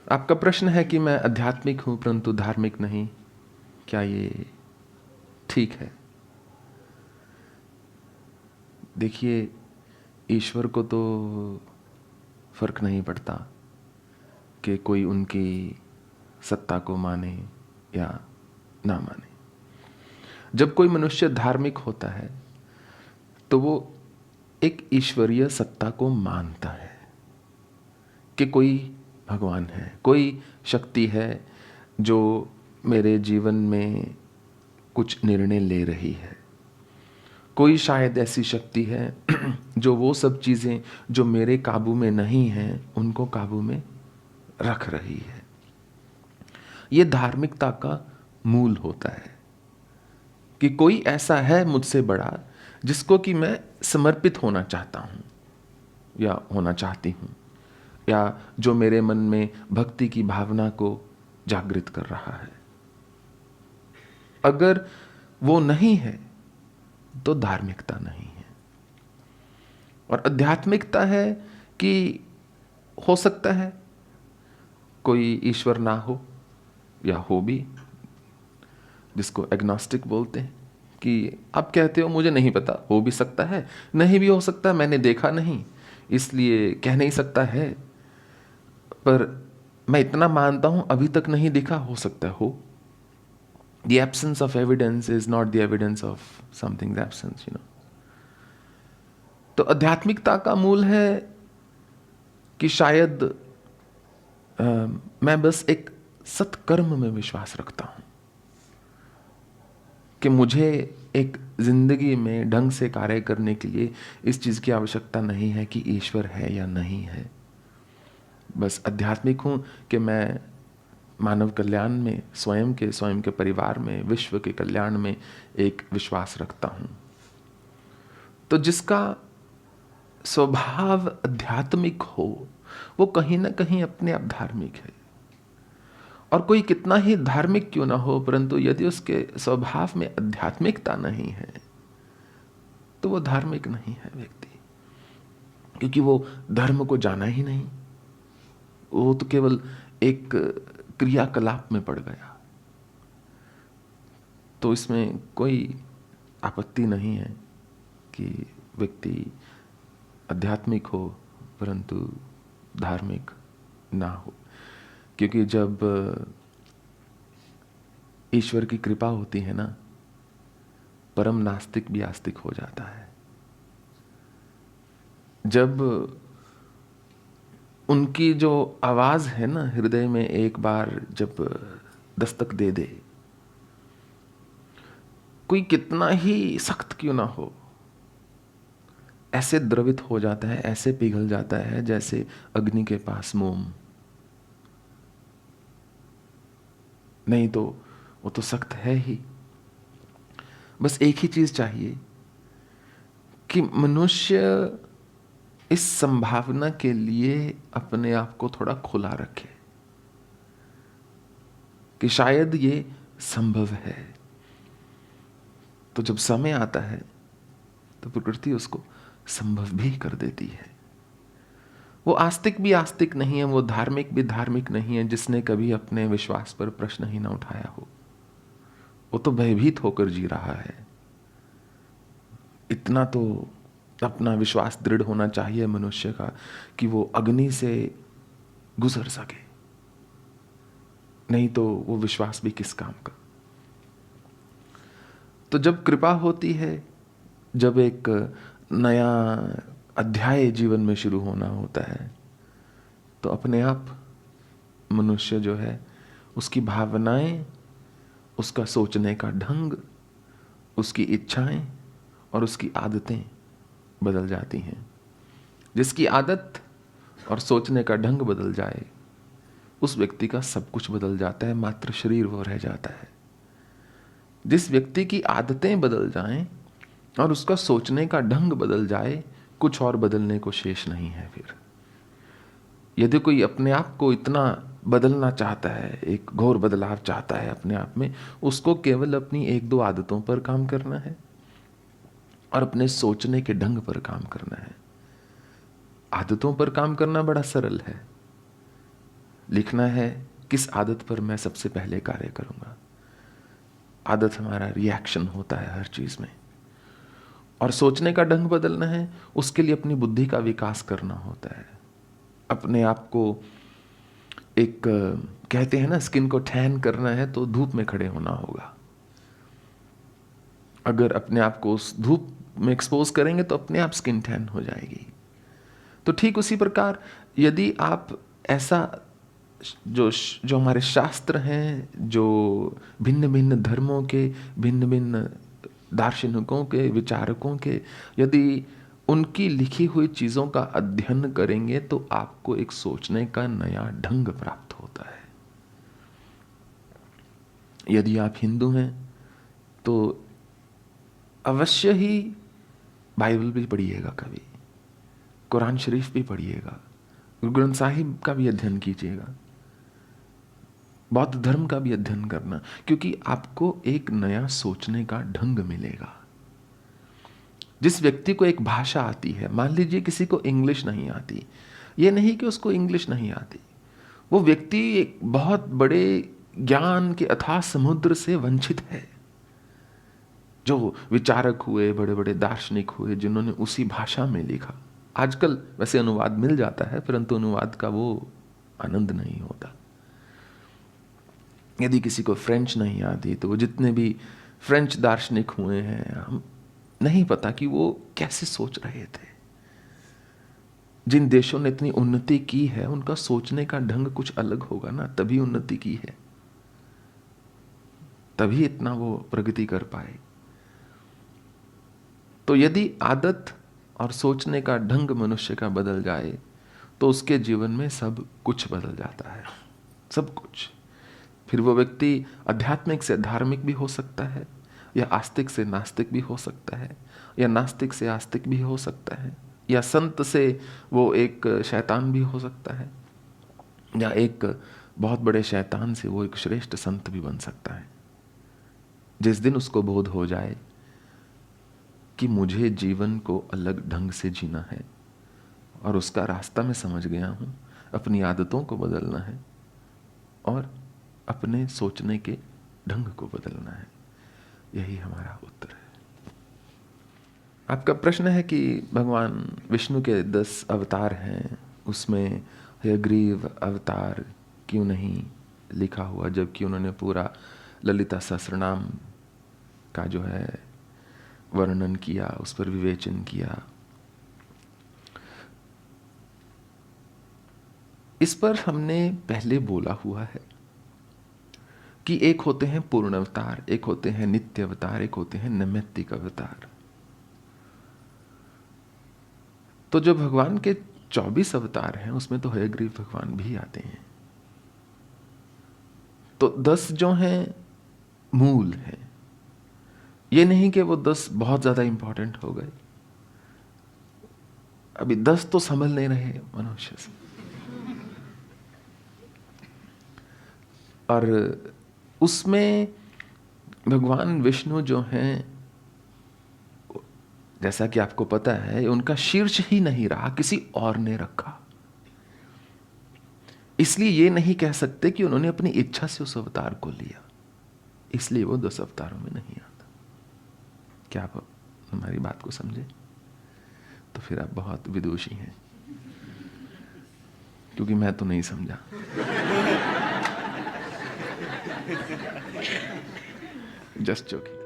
आपका प्रश्न है कि मैं आध्यात्मिक हूं परंतु धार्मिक नहीं, क्या ये ठीक है? देखिए, ईश्वर को तो फर्क नहीं पड़ता कि कोई उनकी सत्ता को माने या ना माने। जब कोई मनुष्य धार्मिक होता है तो वो एक ईश्वरीय सत्ता को मानता है कि कोई भगवान है, कोई शक्ति है जो मेरे जीवन में कुछ निर्णय ले रही है। कोई शायद ऐसी शक्ति है जो वो सब चीज़ें जो मेरे काबू में नहीं हैं उनको काबू में रख रही है। ये धार्मिकता का मूल होता है कि कोई ऐसा है मुझसे बड़ा जिसको कि मैं समर्पित होना चाहता हूँ या होना चाहती हूँ, या जो मेरे मन में भक्ति की भावना को जागृत कर रहा है। अगर वो नहीं है तो धार्मिकता नहीं है। और आध्यात्मिकता है कि हो सकता है कोई ईश्वर ना हो या हो भी, जिसको एग्नोस्टिक बोलते हैं, कि आप कहते हो मुझे नहीं पता, हो भी सकता है नहीं भी हो सकता, मैंने देखा नहीं इसलिए कह नहीं सकता है, पर मैं इतना मानता हूं अभी तक नहीं दिखा, हो सकता हो। The absence of evidence is not the evidence of something's absence, you know. तो आध्यात्मिकता का मूल है कि शायद मैं बस एक सत्कर्म में विश्वास रखता हूं कि मुझे एक जिंदगी में ढंग से कार्य करने के लिए इस चीज की आवश्यकता नहीं है कि ईश्वर है या नहीं है। बस आध्यात्मिक हूं कि मैं मानव कल्याण में, स्वयं के परिवार में, विश्व के कल्याण में एक विश्वास रखता हूं। तो जिसका स्वभाव आध्यात्मिक हो वो कहीं ना कहीं अपने आप धार्मिक है। और कोई कितना ही धार्मिक क्यों ना हो, परंतु यदि उसके स्वभाव में आध्यात्मिकता नहीं है तो वो धार्मिक नहीं है व्यक्ति, क्योंकि वो धर्म को जाना ही नहीं, वो तो केवल एक क्रियाकलाप में पड़ गया। तो इसमें कोई आपत्ति नहीं है कि व्यक्ति आध्यात्मिक हो परंतु धार्मिक ना हो, क्योंकि जब ईश्वर की कृपा होती है ना, परम नास्तिक भी आस्तिक हो जाता है। जब उनकी जो आवाज है ना हृदय में एक बार जब दस्तक दे दे, कोई कितना ही सख्त क्यों ना हो, ऐसे द्रवित हो जाता है, ऐसे पिघल जाता है जैसे अग्नि के पास मोम। नहीं तो वो तो सख्त है ही। बस एक ही चीज चाहिए कि मनुष्य इस संभावना के लिए अपने आप को थोड़ा खुला रखे कि शायद ये संभव है। तो जब समय आता है तो प्रकृति उसको संभव भी कर देती है। वो आस्तिक भी आस्तिक नहीं है, वो धार्मिक भी धार्मिक नहीं है जिसने कभी अपने विश्वास पर प्रश्न ही ना उठाया हो। वो तो भयभीत होकर जी रहा है। इतना तो अपना विश्वास दृढ़ होना चाहिए मनुष्य का कि वो अग्नि से गुजर सके, नहीं तो वो विश्वास भी किस काम का। तो जब कृपा होती है, जब एक नया अध्याय जीवन में शुरू होना होता है, तो अपने आप मनुष्य जो है उसकी भावनाएं, उसका सोचने का ढंग, उसकी इच्छाएं और उसकी आदतें बदल जाती हैं। जिसकी आदत और सोचने का ढंग बदल जाए उस व्यक्ति का सब कुछ बदल जाता है, मात्र शरीर वो रह जाता है। जिस व्यक्ति की आदतें बदल जाएं और उसका सोचने का ढंग बदल जाए, कुछ और बदलने को शेष नहीं है। फिर यदि कोई अपने आप को इतना बदलना चाहता है, एक घोर बदलाव चाहता है अपने आप में, उसको केवल अपनी एक दो आदतों पर काम करना है और अपने सोचने के ढंग पर काम करना है। आदतों पर काम करना बड़ा सरल है, लिखना है किस आदत पर मैं सबसे पहले कार्य करूंगा। आदत हमारा रिएक्शन होता है हर चीज में, और सोचने का ढंग बदलना है, उसके लिए अपनी बुद्धि का विकास करना होता है। अपने आप को एक कहते हैं ना, स्किन को टैन करना है तो धूप में खड़े होना होगा। अगर अपने आप को उस धूप में एक्सपोज करेंगे तो अपने आप स्किन टैन हो जाएगी। तो ठीक उसी प्रकार यदि आप ऐसा जो हमारे शास्त्र हैं, जो भिन्न भिन्न धर्मों के, भिन्न भिन्न दार्शनिकों के, विचारकों के, यदि उनकी लिखी हुई चीज़ों का अध्ययन करेंगे तो आपको एक सोचने का नया ढंग प्राप्त होता है। यदि आप हिंदू हैं तो अवश्य ही बाइबल भी पढ़िएगा, कभी कुरान शरीफ भी पढ़िएगा, गुरु ग्रंथ साहिब का भी अध्ययन कीजिएगा, बौद्ध धर्म का भी अध्ययन करना, क्योंकि आपको एक नया सोचने का ढंग मिलेगा। जिस व्यक्ति को एक भाषा आती है, मान लीजिए किसी को इंग्लिश नहीं आती, ये नहीं कि उसको इंग्लिश नहीं आती, वो व्यक्ति एक बहुत बड़े ज्ञान के अथाह समुद्र से वंचित है। जो विचारक हुए, बड़े बड़े दार्शनिक हुए, जिन्होंने उसी भाषा में लिखा, आजकल वैसे अनुवाद मिल जाता है, परंतु अनुवाद का वो आनंद नहीं होता। यदि किसी को फ्रेंच नहीं आती तो वो जितने भी फ्रेंच दार्शनिक हुए हैं, हम नहीं पता कि वो कैसे सोच रहे थे। जिन देशों ने इतनी उन्नति की है, उनका सोचने का ढंग कुछ अलग होगा ना, तभी उन्नति की है, तभी इतना वो प्रगति कर पाए। तो यदि आदत और सोचने का ढंग मनुष्य का बदल जाए तो उसके जीवन में सब कुछ बदल जाता है, सब कुछ। फिर वो व्यक्ति आध्यात्मिक से धार्मिक भी हो सकता है, या आस्तिक से नास्तिक भी हो सकता है, या नास्तिक से आस्तिक भी हो सकता है, या संत से वो एक शैतान भी हो सकता है, या एक बहुत बड़े शैतान से वो एक श्रेष्ठ संत भी बन सकता है। जिस दिन उसको बोध हो जाए कि मुझे जीवन को अलग ढंग से जीना है और उसका रास्ता मैं समझ गया हूं, अपनी आदतों को बदलना है और अपने सोचने के ढंग को बदलना है, यही हमारा उत्तर है। आपका प्रश्न है कि भगवान विष्णु के 10 अवतार हैं, उसमें हयग्रीव अवतार क्यों नहीं लिखा हुआ, जबकि उन्होंने पूरा ललिता सहस्रनाम का जो है वर्णन किया, उस पर विवेचन किया। इस पर हमने पहले बोला हुआ है कि एक होते हैं पूर्ण अवतार, एक होते हैं नित्य अवतार, एक होते हैं नैमित्तिक अवतार। तो जो भगवान के 24 अवतार हैं उसमें तो हयग्रीव भगवान भी आते हैं। तो 10 जो हैं मूल हैं, ये नहीं कि वो 10 बहुत ज्यादा इंपॉर्टेंट हो गए। अभी 10 तो संभल नहीं रहे मनुष्य से, और उसमें भगवान विष्णु जो हैं, जैसा कि आपको पता है, उनका शीर्ष ही नहीं रहा, किसी और ने रखा। इसलिए ये नहीं कह सकते कि उन्होंने अपनी इच्छा से उस अवतार को लिया, इसलिए वो 10 अवतारों में नहीं आता। क्या आप हमारी बात को समझे? तो फिर आप बहुत विदुषी हैं, क्योंकि मैं तो नहीं समझा। Just joking.